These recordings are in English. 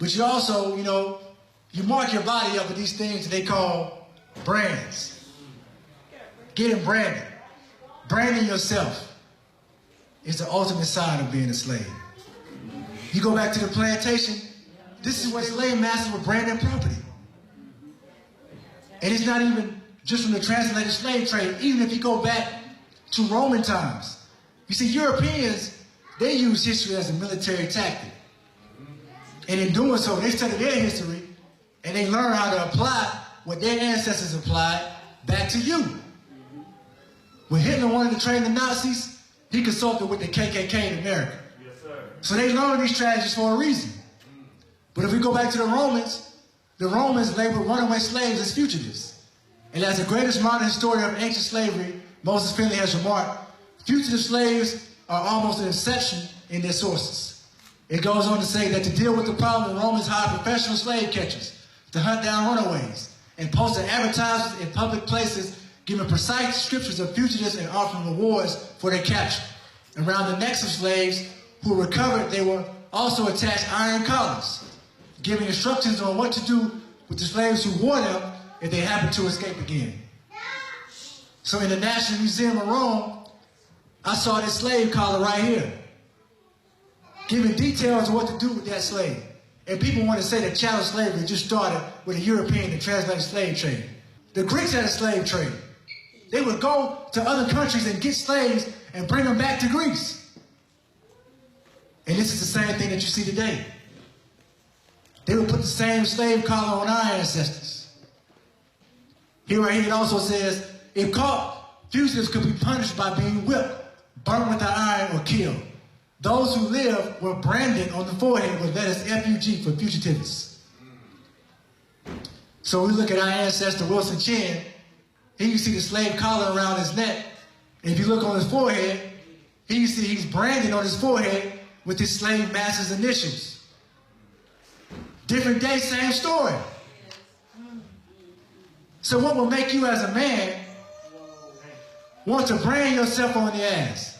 But you also, you know, you mark your body up with these things that they call brands. Getting branded. Branding yourself is the ultimate sign of being a slave. You go back to the plantation, this is where slave masters were branding property. And it's not even just from the transatlantic slave trade. Even if you go back to Roman times, you see, Europeans, they use history as a military tactic. And in doing so, they study their history and they learn how to apply what their ancestors applied back to you. When Hitler wanted to train the Nazis, he consulted with the KKK in America. Yes, sir. So they learned these strategies for a reason. But if we go back to the Romans labeled runaway slaves as fugitives. And as the greatest modern historian of ancient slavery, Moses Finley has remarked, fugitive slaves are almost an exception in their sources. It goes on to say that to deal with the problem, the Romans hired professional slave catchers to hunt down runaways and posted advertisements in public places giving precise descriptions of fugitives and offering rewards for their capture. Around the necks of slaves who recovered, they were also attached iron collars, giving instructions on what to do with the slaves who wore them if they happened to escape again. So in the National Museum of Rome, I saw this slave collar right here, giving details of what to do with that slave. And people want to say that chattel slavery just started with the European and transatlantic slave trade. The Greeks had a slave trade. They would go to other countries and get slaves and bring them back to Greece. And this is the same thing that you see today. They would put the same slave collar on our ancestors. Here right here it also says, if caught, fugitives could be punished by being whipped, burnt with an iron, or killed. Those who lived were branded on the forehead with letters FUG for fugitives. So we look at our ancestor Wilson Chin. Here you see the slave collar around his neck. And if you look on his forehead, here you see he's branded on his forehead with his slave master's initials. Different day, same story. So what will make you as a man want to brand yourself on the ass?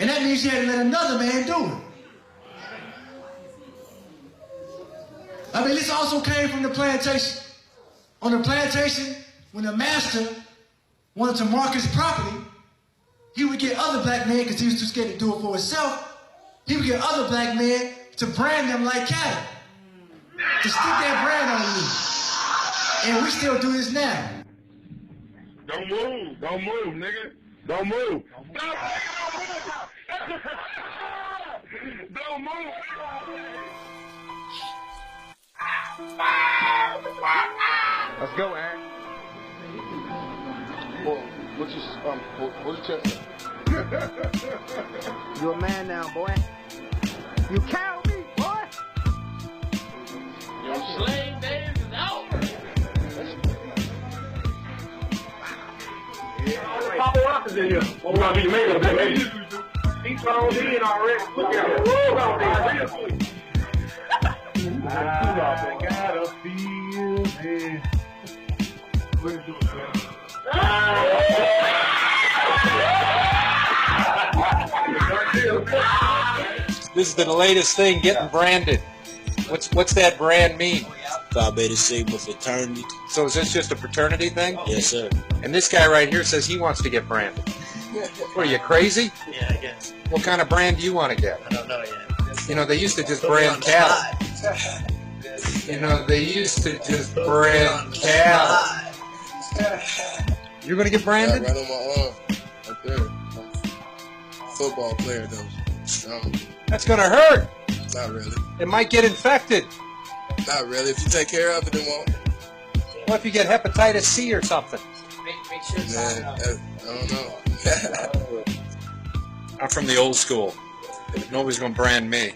And that means you had to let another man do it. I mean, this also came from the plantation. On the plantation, when the master wanted to mark his property, he would get other black men, because he was too scared to do it for himself, he would get other black men to brand them like cattle, to stick that brand on you. And we still do this now. Don't move, nigga. Don't move. Don't move. Let's go, Aaron. Well, what's your chest? You a man now, boy. You count me, boy. Your slave days is over. Papa Rock is in here. We're gonna be made up there, maybe. He's thrown in already. Look at it. Woo, about that real quick. I gotta feel it. Where's your This is the latest thing, getting branded. What's that brand mean? Phi Beta Sigma fraternity. So is this just a fraternity thing? Yes, sir. And this guy right here says he wants to get branded. What, are you crazy? Yeah, I guess. What kind of brand do you want to get? I don't know yet. You know, they used to just brand cattle. You know, they used to just brand cattle. You're going to get branded? Right on my arm. Right there. Football player, though. That's going to hurt. Not really. It might get infected. Not really. If you take care of it, it won't. What if you get hepatitis C or something? Make sure it's Man, I don't know. I'm from the old school. Nobody's going to brand me.